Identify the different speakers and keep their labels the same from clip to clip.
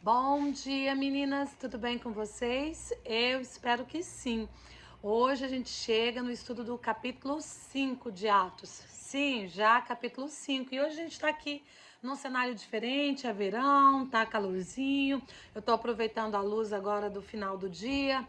Speaker 1: Bom dia, meninas, tudo bem com vocês? Eu espero que sim. Hoje a gente chega no estudo do capítulo 5 de Atos. Sim, já capítulo 5. E hoje a gente está aqui num cenário diferente, é verão, tá calorzinho. Eu tô aproveitando a luz agora do final do dia.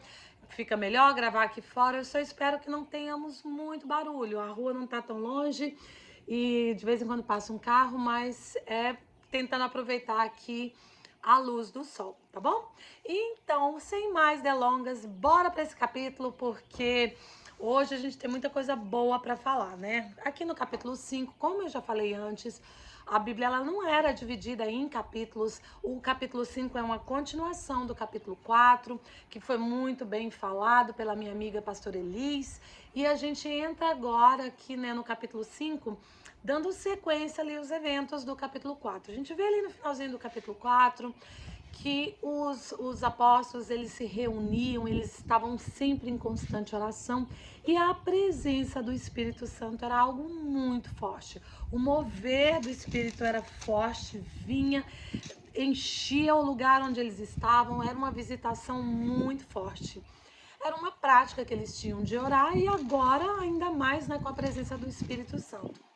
Speaker 1: Fica melhor gravar aqui fora. Eu só espero que não tenhamos muito barulho. A rua não tá tão longe e de vez em quando passa um carro, mas é tentando aproveitar aqui a luz do sol, tá bom? Então, sem mais delongas, bora para esse capítulo, porque hoje a gente tem muita coisa boa para falar, né? Aqui no capítulo 5, como eu já falei antes, a Bíblia ela não era dividida em capítulos. O capítulo 5 é uma continuação do capítulo 4, que foi muito bem falado pela minha amiga pastora Elis. E a gente entra agora aqui, né, no capítulo 5, dando sequência ali aos eventos do capítulo 4. A gente vê ali no finalzinho do capítulo 4 que os apóstolos eles se reuniam, eles estavam sempre em constante oração e a presença do Espírito Santo era algo muito forte. O mover do Espírito era forte, vinha, enchia o lugar onde eles estavam, era uma visitação muito forte. Era uma prática que eles tinham de orar e agora ainda mais, né, com a presença do Espírito Santo.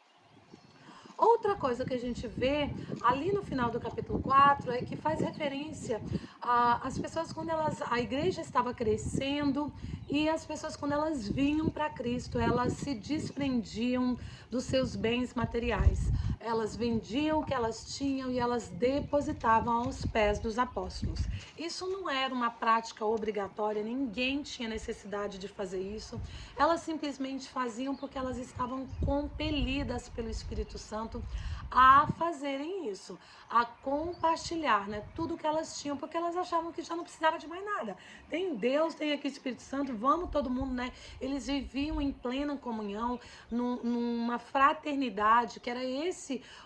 Speaker 1: Outra coisa que a gente vê ali no final do capítulo 4 é que faz referência às pessoas quando a igreja estava crescendo e as pessoas quando elas vinham para Cristo, elas se desprendiam dos seus bens materiais. Elas vendiam o que elas tinham e elas depositavam aos pés dos apóstolos. Isso não era uma prática obrigatória, ninguém tinha necessidade de fazer isso. Elas simplesmente faziam porque elas estavam compelidas pelo Espírito Santo a fazerem isso, a compartilhar, né, tudo que elas tinham, porque elas achavam que já não precisava de mais nada. Tem Deus, tem aqui o Espírito Santo, vamos todo mundo, né? Eles viviam em plena comunhão, numa fraternidade, que era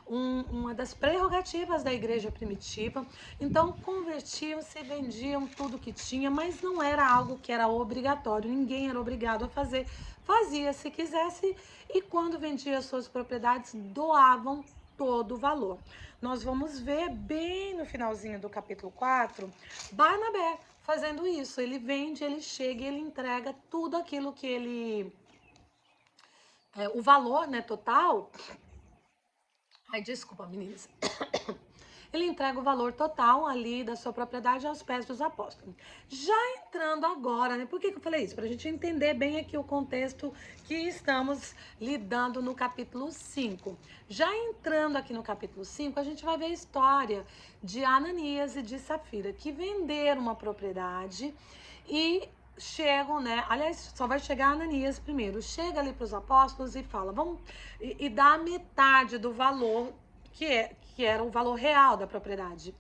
Speaker 1: uma das prerrogativas da igreja primitiva. Então, convertiam-se, vendiam tudo que tinha, mas não era algo que era obrigatório, ninguém era obrigado a fazer. Fazia se quisesse e quando vendia suas propriedades, doavam todo o valor. Nós vamos ver bem no finalzinho do capítulo 4, Barnabé fazendo isso. Ele vende, ele chega e ele entrega tudo aquilo que ele... o valor, né, total... Ai, desculpa, meninas. Ele entrega o valor total ali da sua propriedade aos pés dos apóstolos. Já entrando agora, né? Por que eu falei isso? Para a gente entender bem aqui o contexto que estamos lidando no capítulo 5. Já entrando aqui no capítulo 5, a gente vai ver a história de Ananias e de Safira, que venderam uma propriedade e chegam, né? Aliás, só vai chegar Ananias primeiro. Chega ali para os apóstolos e fala, vamos, e dá metade do valor que era o valor real da propriedade.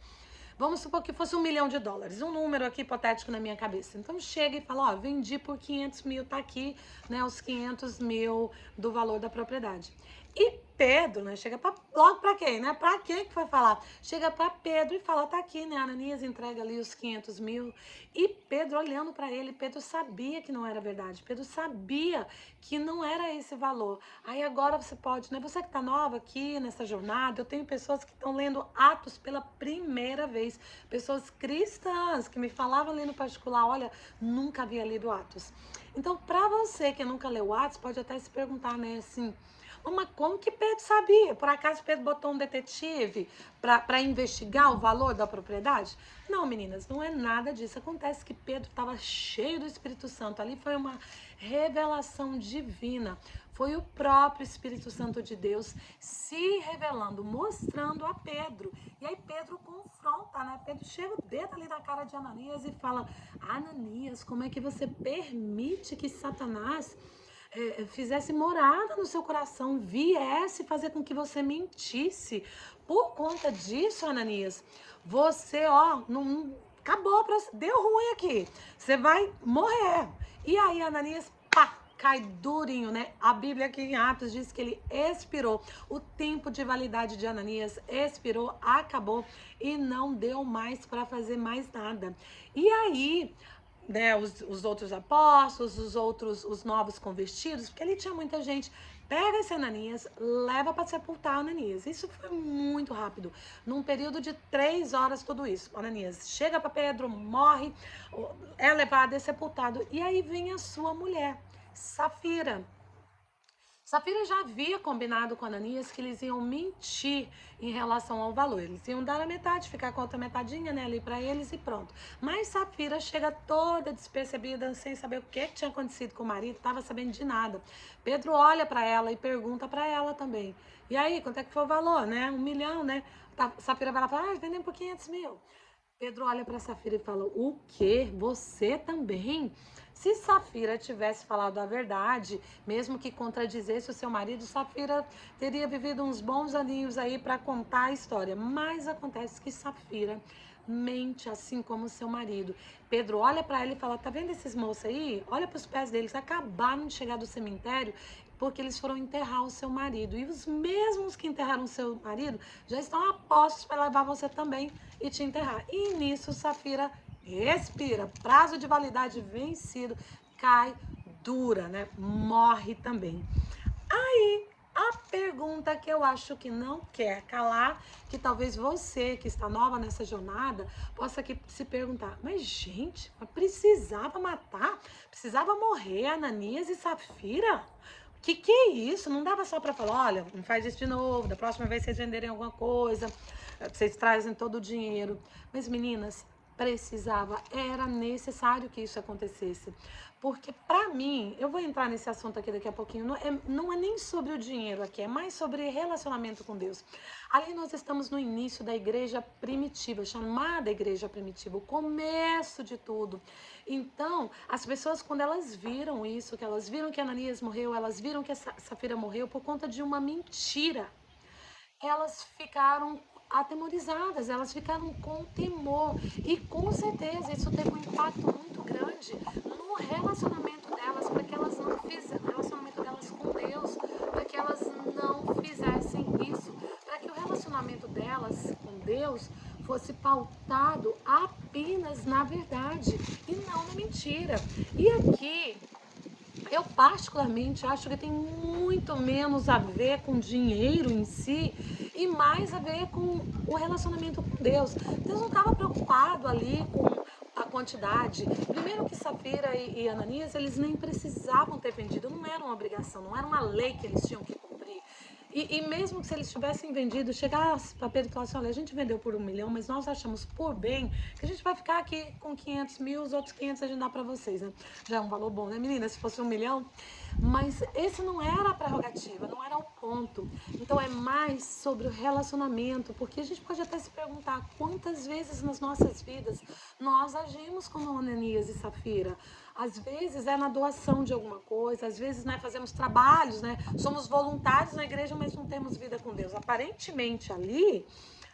Speaker 1: Vamos supor que fosse US$ 1 milhão, um número aqui hipotético na minha cabeça. Então chega e fala, ó, vendi por 500 mil, tá aqui, né, os 500 mil do valor da propriedade. E Pedro, né, chega logo pra quem, né, pra quem que foi falar? Chega pra Pedro e fala, tá aqui, né, Ananias entrega ali os 500 mil. E Pedro olhando pra ele, Pedro sabia que não era verdade, Pedro sabia que não era esse valor. Aí agora você pode, né, você que tá nova aqui nessa jornada, eu tenho pessoas que estão lendo Atos pela primeira vez, pessoas cristãs que me falavam ali no particular, olha, nunca havia lido Atos. Então, para você que nunca leu Atos, pode até se perguntar, né, assim, mas como que Pedro sabia? Por acaso Pedro botou um detetive para investigar o valor da propriedade? Não, meninas, não é nada disso. Acontece que Pedro estava cheio do Espírito Santo. Ali foi uma revelação divina. Foi o próprio Espírito Santo de Deus se revelando, mostrando a Pedro. E aí Pedro confronta, né? Pedro chega o dedo ali na cara de Ananias e fala, Ananias, como é que você permite que Satanás fizesse morada no seu coração, viesse fazer com que você mentisse? Por conta disso, Ananias, você, ó, não acabou, deu ruim aqui, você vai morrer. E aí, Ananias, pá, cai durinho, né? A Bíblia aqui em Atos diz que ele expirou. O tempo de validade de Ananias expirou, acabou e não deu mais para fazer mais nada. E aí, né, os outros apóstolos, os novos convertidos, porque ali tinha muita gente, pega esse Ananias, leva para sepultar Ananias. Isso foi muito rápido. Num período de 3 horas, tudo isso. Ananias chega para Pedro, morre, é levado e sepultado. E aí vem a sua mulher, Safira. Safira já havia combinado com Ananias que eles iam mentir em relação ao valor. Eles iam dar a metade, ficar com a outra metadinha, né, ali para eles e pronto. Mas Safira chega toda despercebida, sem saber o que tinha acontecido com o marido, estava sabendo de nada. Pedro olha para ela e pergunta para ela também. E aí, quanto é que foi o valor, né? 1 milhão, né? Safira vai lá e fala, vendemos por 500 mil. Pedro olha para Safira e fala, o quê? Você também? Se Safira tivesse falado a verdade, mesmo que contradizesse o seu marido, Safira teria vivido uns bons aninhos aí para contar a história. Mas acontece que Safira mente assim como seu marido. Pedro olha para ela e fala, tá vendo esses moços aí? Olha para os pés deles, acabaram de chegar do cemitério porque eles foram enterrar o seu marido. E os mesmos que enterraram o seu marido já estão a postos para levar você também e te enterrar. E nisso Safira respira, prazo de validade vencido, cai dura, né? Morre também. Aí, a pergunta que eu acho que não quer calar, que talvez você que está nova nessa jornada possa aqui se perguntar, mas gente, precisava matar? Precisava morrer Ananias e Safira? Que é isso? Não dava só para falar, olha, não faz isso de novo, da próxima vez vocês venderem alguma coisa, vocês trazem todo o dinheiro. Mas meninas, precisava, era necessário que isso acontecesse. Porque para mim, eu vou entrar nesse assunto aqui daqui a pouquinho, não é nem sobre o dinheiro aqui, é mais sobre relacionamento com Deus. Ali nós estamos no início da igreja primitiva, chamada igreja primitiva, o começo de tudo. Então, as pessoas quando elas viram isso, que elas viram que Ananias morreu, elas viram que a Safira morreu por conta de uma mentira, elas ficaram atemorizadas, elas ficaram com temor. E com certeza isso teve um impacto muito grande no relacionamento delas, para que elas não fizessem, relacionamento delas com Deus, para que elas não fizessem isso, para que o relacionamento delas com Deus fosse pautado apenas na verdade e não na mentira. E aqui eu particularmente acho que tem muito menos a ver com dinheiro em si e mais a ver com o relacionamento com Deus. Deus não estava preocupado ali com a quantidade. Primeiro que Safira e Ananias, eles nem precisavam ter vendido, não era uma obrigação, não era uma lei que eles tinham que cumprir. E mesmo que se eles tivessem vendido, chegasse para Pedro e falasse, olha, a gente vendeu por 1 milhão, mas nós achamos por bem que a gente vai ficar aqui com 500 mil, os outros 500 a gente dá para vocês, né? Já é um valor bom, né, menina? Se fosse 1 milhão. Mas esse não era a prerrogativa, não era o ponto. Então é mais sobre o relacionamento, porque a gente pode até se perguntar quantas vezes nas nossas vidas nós agimos como Ananias e Safira. Às vezes é na doação de alguma coisa, às vezes fazemos trabalhos, somos voluntários na igreja, mas não temos vida com Deus. Aparentemente ali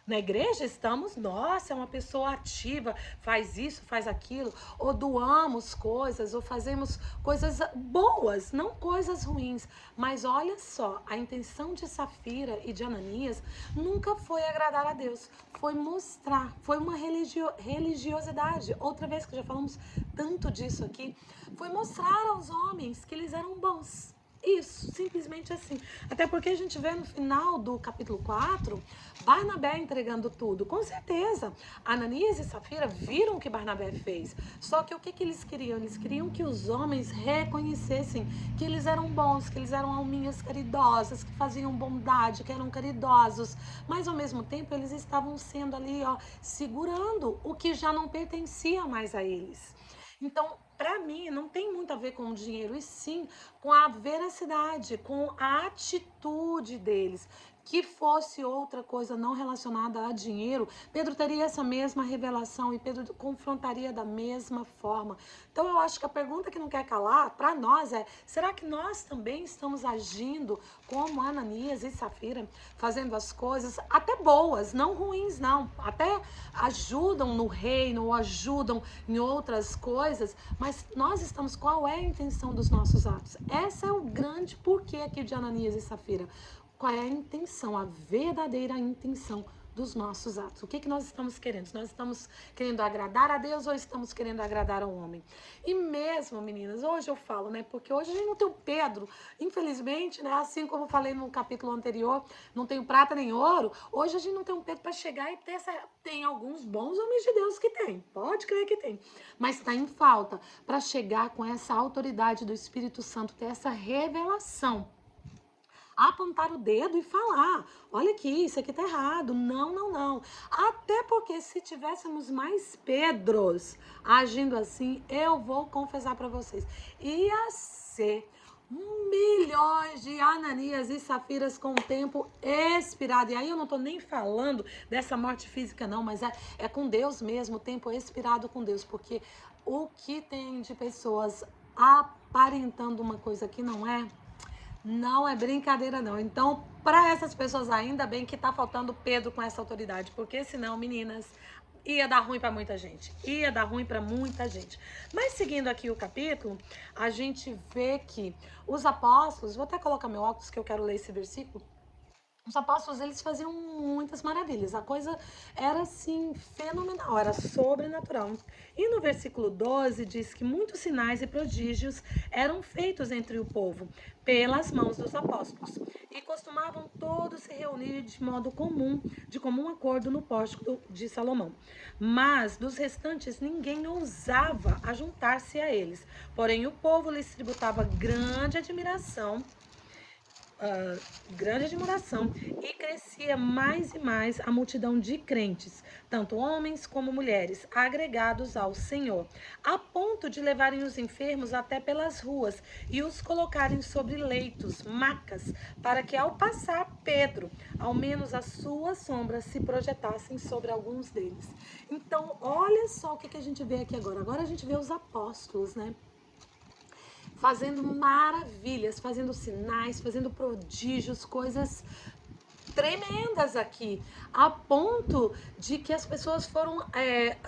Speaker 1: na igreja estamos, nossa, é uma pessoa ativa, faz isso, faz aquilo, ou doamos coisas, ou fazemos coisas boas, não coisas ruins. Mas olha só, a intenção de Safira e de Ananias nunca foi agradar a Deus, foi mostrar, foi uma religiosidade. Outra vez que já falamos tanto disso aqui, foi mostrar aos homens que eles eram bons. Isso, simplesmente assim. Até porque a gente vê no final do capítulo 4, Barnabé entregando tudo. Com certeza, Ananias e Safira viram o que Barnabé fez. Só que o que eles queriam? Eles queriam que os homens reconhecessem que eles eram bons, que eles eram alminhas caridosas, que faziam bondade, que eram caridosos. Mas ao mesmo tempo, eles estavam sendo ali, segurando o que já não pertencia mais a eles. Então, para mim, não tem muito a ver com o dinheiro, e sim com a veracidade, com a atitude deles. Que fosse outra coisa não relacionada a dinheiro, Pedro teria essa mesma revelação e Pedro confrontaria da mesma forma. Então eu acho que a pergunta que não quer calar para nós é, será que nós também estamos agindo como Ananias e Safira, fazendo as coisas até boas, não ruins não, até ajudam no reino ou ajudam em outras coisas, mas nós estamos, qual é a intenção dos nossos atos? Essa é o grande porquê aqui de Ananias e Safira. Qual é a intenção, a verdadeira intenção dos nossos atos. O que nós estamos querendo? Nós estamos querendo agradar a Deus ou estamos querendo agradar ao homem? E mesmo, meninas, hoje eu falo, né? Porque hoje a gente não tem o Pedro, infelizmente, né? Assim como eu falei no capítulo anterior, não tem prata nem ouro. Hoje a gente não tem um Pedro para chegar e ter essa... Tem alguns bons homens de Deus que tem, pode crer que tem, mas está em falta para chegar com essa autoridade do Espírito Santo, ter essa revelação, apontar o dedo e falar, olha aqui, isso aqui tá errado, não, não, não. Até porque se tivéssemos mais Pedros agindo assim, eu vou confessar para vocês, ia ser milhões de Ananias e Safiras com o tempo expirado. E aí eu não tô nem falando dessa morte física não, mas é com Deus mesmo, o tempo expirado com Deus, porque o que tem de pessoas aparentando uma coisa que não é brincadeira não. Então, para essas pessoas, ainda bem que tá faltando Pedro com essa autoridade, porque senão, meninas, ia dar ruim para muita gente. Ia dar ruim para muita gente. Mas seguindo aqui o capítulo, a gente vê que os apóstolos, vou até colocar meu óculos que eu quero ler esse versículo. Os apóstolos, eles faziam muitas maravilhas. A coisa era, assim, fenomenal, era sobrenatural. E no versículo 12 diz que muitos sinais e prodígios eram feitos entre o povo pelas mãos dos apóstolos. E costumavam todos se reunir de modo comum, de comum acordo no pórtico de Salomão. Mas dos restantes ninguém ousava ajuntar-se a eles. Porém o povo lhes tributava grande admiração e crescia mais e mais a multidão de crentes, tanto homens como mulheres, agregados ao Senhor, a ponto de levarem os enfermos até pelas ruas e os colocarem sobre leitos, macas, para que ao passar Pedro, ao menos as suas sombras se projetassem sobre alguns deles. Então, olha só o que a gente vê aqui agora. Agora a gente vê os apóstolos, né? Fazendo maravilhas, fazendo sinais, fazendo prodígios, coisas tremendas aqui, a ponto de que as pessoas foram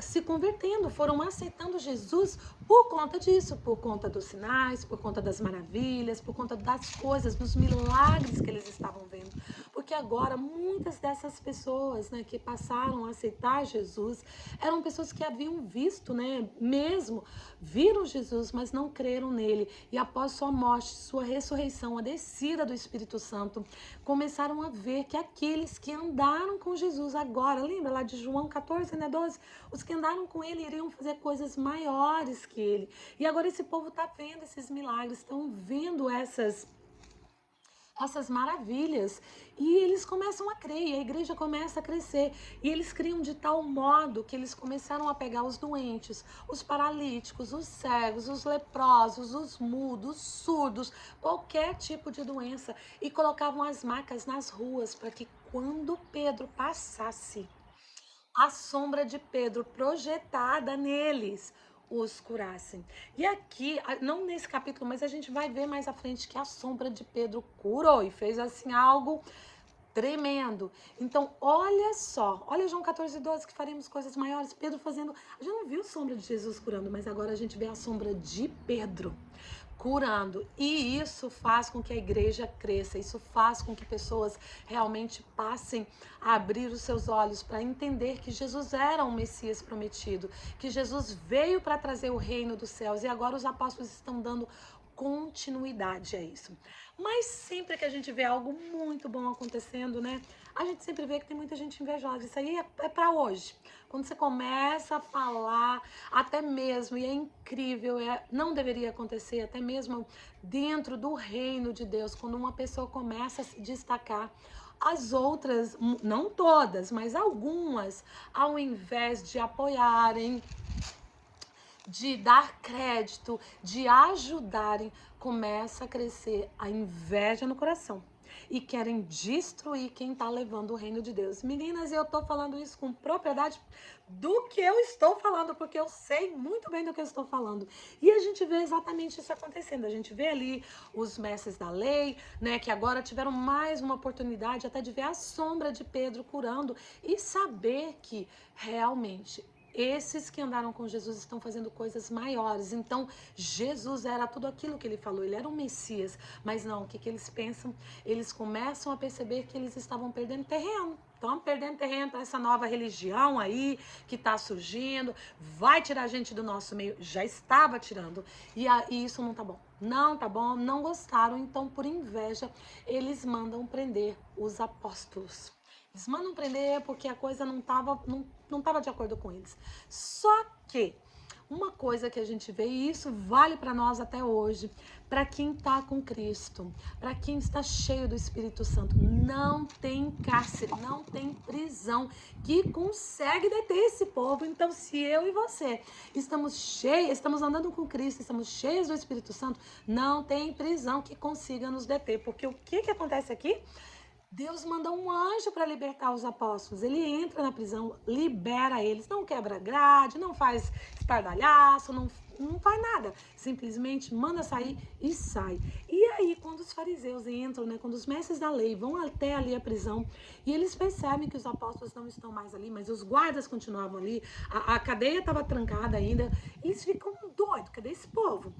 Speaker 1: se convertendo, foram aceitando Jesus por conta disso, por conta dos sinais, por conta das maravilhas, por conta das coisas, dos milagres que eles estavam vendo. Porque agora muitas dessas pessoas, né, que passaram a aceitar Jesus eram pessoas que haviam visto, né, mesmo viram Jesus, mas não creram nele. E após sua morte, sua ressurreição, a descida do Espírito Santo, começaram a ver que aqueles que andaram com Jesus agora, lembra lá de João 14, né, 12? Os que andaram com ele iriam fazer coisas maiores que ele. E agora esse povo está vendo esses milagres, estão vendo essas maravilhas, e eles começam a crer, e a igreja começa a crescer, e eles criam de tal modo que eles começaram a pegar os doentes, os paralíticos, os cegos, os leprosos, os mudos, os surdos, qualquer tipo de doença, e colocavam as macas nas ruas para que quando Pedro passasse, a sombra de Pedro projetada neles os curassem. E aqui, não nesse capítulo, mas a gente vai ver mais à frente que a sombra de Pedro curou e fez assim algo tremendo. Então, olha só, olha João 14, 12, que faremos coisas maiores. Pedro fazendo, a gente não viu a sombra de Jesus curando, mas agora a gente vê a sombra de Pedro curando, e isso faz com que a igreja cresça, isso faz com que pessoas realmente passem a abrir os seus olhos para entender que Jesus era um Messias prometido, que Jesus veio para trazer o reino dos céus, e agora os apóstolos estão dando continuidade a isso. Mas sempre que a gente vê algo muito bom acontecendo, né, a gente sempre vê que tem muita gente invejosa. Isso aí é para hoje. Quando você começa a falar, até mesmo, e é incrível, não deveria acontecer, até mesmo dentro do reino de Deus, quando uma pessoa começa a se destacar, as outras, não todas, mas algumas, ao invés de apoiarem, de dar crédito, de ajudarem, começa a crescer a inveja no coração. E querem destruir quem está levando o reino de Deus. Meninas, eu estou falando isso com propriedade do que eu estou falando, porque eu sei muito bem do que eu estou falando. E a gente vê exatamente isso acontecendo. A gente vê ali os mestres da lei, né, que agora tiveram mais uma oportunidade até de ver a sombra de Pedro curando e saber que realmente esses que andaram com Jesus estão fazendo coisas maiores. Então, Jesus era tudo aquilo que ele falou, ele era um Messias. Mas não, o que eles pensam? Eles começam a perceber que eles estavam perdendo terreno. Estão perdendo terreno para essa nova religião aí que está surgindo, vai tirar a gente do nosso meio, já estava tirando, e isso não tá bom. Não tá bom, não gostaram, então por inveja eles mandam prender os apóstolos. Eles mandam prender porque a coisa não tava de acordo com eles. Só que uma coisa que a gente vê, e isso vale para nós até hoje, para quem está com Cristo, para quem está cheio do Espírito Santo, não tem cárcere, não tem prisão que consegue deter esse povo. Então, se eu e você estamos cheios, estamos andando com Cristo, estamos cheios do Espírito Santo, não tem prisão que consiga nos deter. Porque o que acontece aqui? Deus manda um anjo para libertar os apóstolos. Ele entra na prisão, libera eles, não quebra grade, não faz espardalhaço, não faz nada. Simplesmente manda sair e sai. E aí, quando os fariseus entram, né, quando os mestres da lei vão até ali a prisão, e eles percebem que os apóstolos não estão mais ali, mas os guardas continuavam ali, a cadeia estava trancada ainda, eles ficam doidos. Cadê esse povo?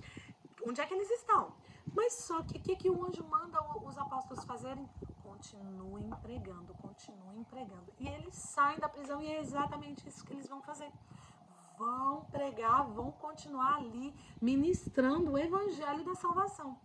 Speaker 1: Onde é que eles estão? Mas só que o que o anjo manda os apóstolos fazerem? Continuem pregando, continuem pregando. E eles saem da prisão e é exatamente isso que eles vão fazer. Vão pregar, vão continuar ali ministrando o evangelho da salvação.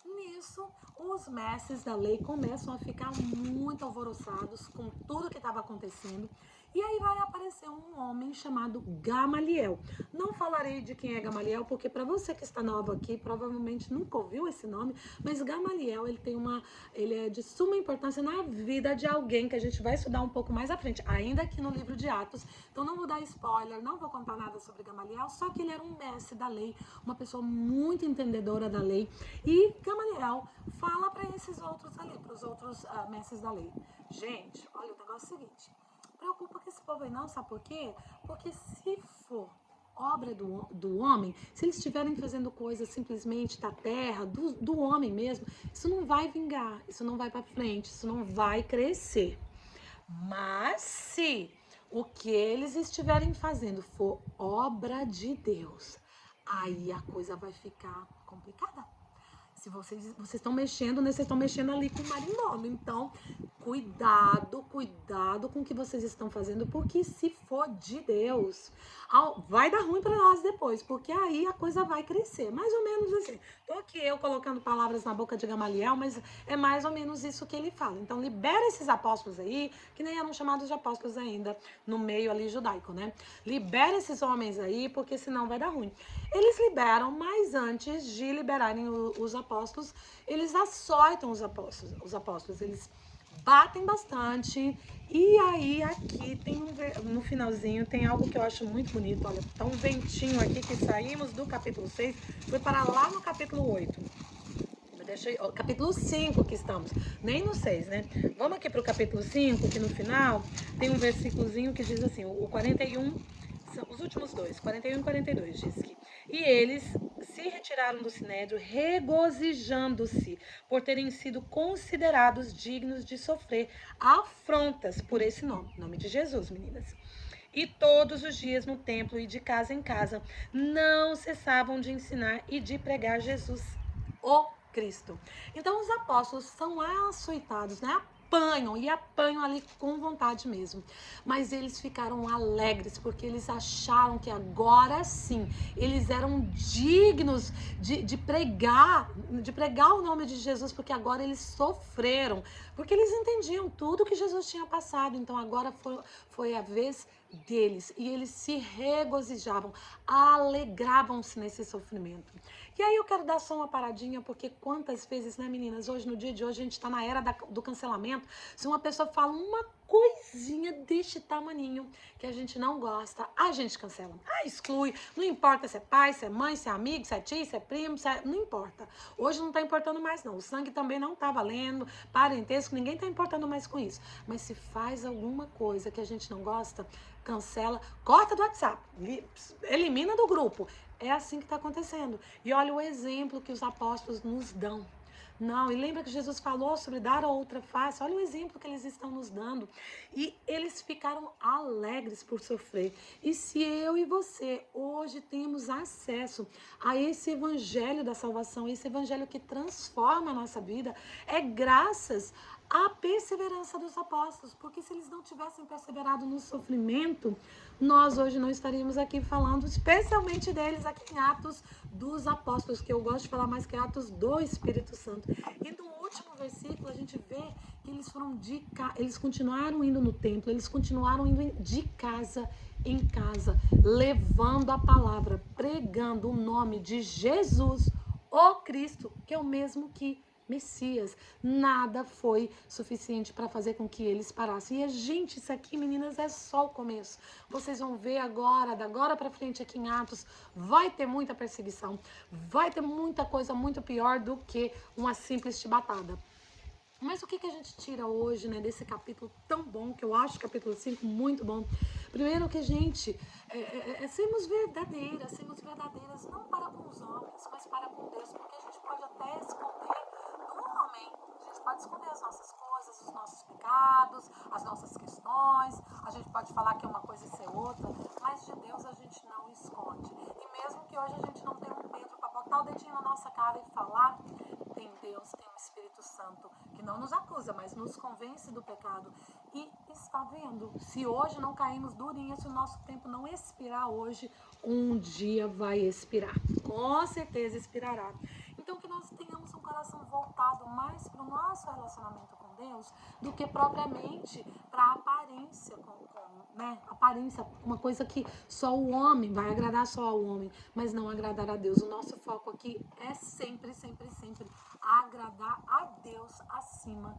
Speaker 1: Nisso, os mestres da lei começam a ficar muito alvoroçados com tudo que estava acontecendo. E aí vai aparecer um homem chamado Gamaliel. Não falarei de quem é Gamaliel, porque para você que está novo aqui, provavelmente nunca ouviu esse nome, mas Gamaliel, ele é de suma importância na vida de alguém que a gente vai estudar um pouco mais à frente, ainda aqui no livro de Atos. Então não vou dar spoiler, não vou contar nada sobre Gamaliel, só que ele era um mestre da lei, uma pessoa muito entendedora da lei. E Gamaliel fala para esses outros ali, para os outros mestres da lei: gente, olha, o negócio é o seguinte, preocupa com esse povo aí não, sabe por quê? Porque se for obra do homem, se eles estiverem fazendo coisas simplesmente da terra, do homem mesmo, isso não vai vingar, isso não vai para frente, isso não vai crescer. Mas se o que eles estiverem fazendo for obra de Deus, aí a coisa vai ficar complicada. Se vocês estão mexendo, né? Vocês estão mexendo ali com o marimbondo. Então, cuidado com o que vocês estão fazendo, porque se for de Deus, vai dar ruim para nós depois, porque aí a coisa vai crescer. Mais ou menos assim. Tô aqui eu colocando palavras na boca de Gamaliel, mas é mais ou menos isso que ele fala. Então, libera esses apóstolos aí, que nem eram chamados de apóstolos ainda, no meio ali judaico, né? Libera esses homens aí, porque senão vai dar ruim. Eles liberam, mas antes de liberarem os apóstolos, eles açoitam os apóstolos, eles batem bastante. E aí aqui tem no finalzinho tem algo que eu acho muito bonito. Olha, tá um ventinho aqui que saímos do capítulo 6, foi para lá no capítulo 8. Capítulo 5 que estamos, nem no 6, né? Vamos aqui para o capítulo 5, que no final tem um versículozinho que diz assim, o 41, os últimos dois, 41 e 42, diz que: e eles se retiraram do sinédrio, regozijando-se por terem sido considerados dignos de sofrer afrontas por esse nome de Jesus, meninas. E todos os dias no templo e de casa em casa não cessavam de ensinar e de pregar Jesus, o Cristo. Então os apóstolos são açoitados, né? Apanham ali com vontade mesmo. Mas eles ficaram alegres, porque eles acharam que agora sim, eles eram dignos de pregar o nome de Jesus, porque agora eles sofreram, porque eles entendiam tudo que Jesus tinha passado, então agora foi a vez deles, e eles se regozijavam, alegravam-se nesse sofrimento. E aí eu quero dar só uma paradinha, porque quantas vezes, né, meninas, hoje, no dia de hoje, a gente tá na era do cancelamento. Se uma pessoa fala uma coisinha deste tamaninho que a gente não gosta, a gente cancela, exclui. Não importa se é pai, se é mãe, se é amigo, se é tio, se é primo, não importa. Hoje não tá importando mais não, o sangue também não tá valendo, parentesco, ninguém tá importando mais com isso. Mas se faz alguma coisa que a gente não gosta, cancela, corta do WhatsApp, elimina do grupo. É assim que está acontecendo. E olha o exemplo que os apóstolos nos dão. Não, e lembra que Jesus falou sobre dar a outra face? Olha o exemplo que eles estão nos dando. E eles ficaram alegres por sofrer. E se eu e você hoje temos acesso a esse evangelho da salvação, esse evangelho que transforma a nossa vida, é graças à perseverança dos apóstolos, porque se eles não tivessem perseverado no sofrimento, nós hoje não estaríamos aqui falando especialmente deles aqui em Atos dos Apóstolos, que eu gosto de falar mais que Atos do Espírito Santo. E no último versículo a gente vê que eles continuaram indo no templo, eles continuaram indo de casa em casa, levando a palavra, pregando o nome de Jesus, o Cristo, que é o mesmo que Messias. Nada foi suficiente para fazer com que eles parassem. E, gente, isso aqui, meninas, é só o começo. Vocês vão ver agora, da agora para frente aqui em Atos, vai ter muita perseguição, vai ter muita coisa muito pior do que uma simples chibatada. Mas o que a gente tira hoje, né, desse capítulo tão bom, que eu acho o capítulo 5 muito bom? Primeiro que a gente sermos verdadeiras não para com os homens, mas para com Deus, porque a gente pode até esconder do homem, a gente pode esconder as nossas coisas, os nossos pecados, as nossas questões, a gente pode falar que é uma coisa e ser outra, mas de Deus a gente não esconde. E mesmo que hoje a gente não tenha um Pedro para botar o dedinho na nossa cara e falar, tem Deus, tem o Espírito Santo, que não nos acusa, mas nos convence do pecado. E está vendo, se hoje não caímos durinha, se o nosso tempo não expirar hoje, um dia vai expirar. Com certeza expirará. Então que nós tenhamos um coração voltado mais para o nosso relacionamento com Deus do que propriamente para a aparência, aparência, uma coisa que só o homem vai agradar só ao homem, mas não agradar a Deus. O nosso foco aqui é sempre agradar a Deus acima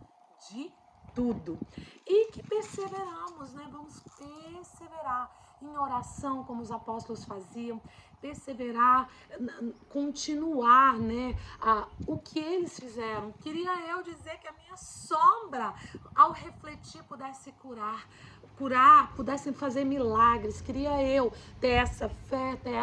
Speaker 1: de tudo. E que perseveramos, né? Vamos perseverar em oração, como os apóstolos faziam, perseverar, continuar, né? O que eles fizeram. Queria eu dizer que a minha sombra, ao refletir, pudesse curar, pudessem fazer milagres. Queria eu ter essa fé, ter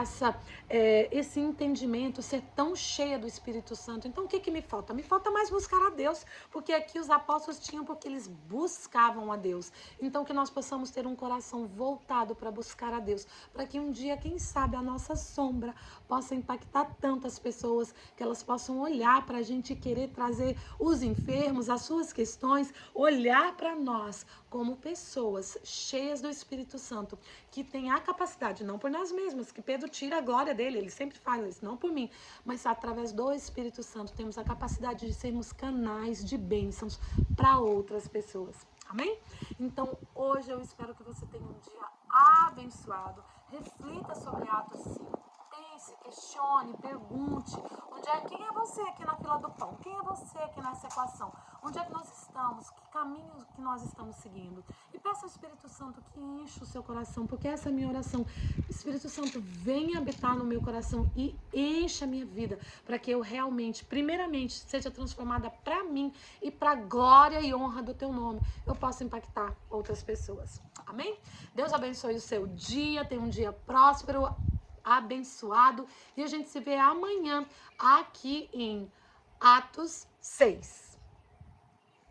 Speaker 1: esse entendimento, ser tão cheia do Espírito Santo. Então, o que me falta? Me falta mais buscar a Deus, porque aqui os apóstolos tinham porque eles buscavam a Deus. Então, que nós possamos ter um coração voltado para buscar a Deus, para que um dia, quem sabe, a nossa sombra possa impactar tantas pessoas, que elas possam olhar para a gente e querer trazer os enfermos, as suas questões, olhar para nós como pessoas cheias do Espírito Santo, que tem a capacidade, não por nós mesmos, que Pedro tira a glória dele, ele sempre fala isso, não por mim, mas através do Espírito Santo temos a capacidade de sermos canais de bênçãos para outras pessoas. Amém? Então, hoje eu espero que você tenha um dia abençoado. Reflita sobre Atos 5. Pense, questione, pergunte. Quem é você aqui na fila do pão? Quem é você aqui nessa equação? Onde é que nós estamos? Que caminho que nós estamos seguindo? E peça ao Espírito Santo que enche o seu coração, porque essa é a minha oração. Espírito Santo, venha habitar no meu coração e encha a minha vida, para que eu realmente, primeiramente, seja transformada para mim e para a glória e honra do teu nome, eu possa impactar outras pessoas. Amém? Deus abençoe o seu dia, tenha um dia próspero, abençoado, e a gente se vê amanhã aqui em Atos 6.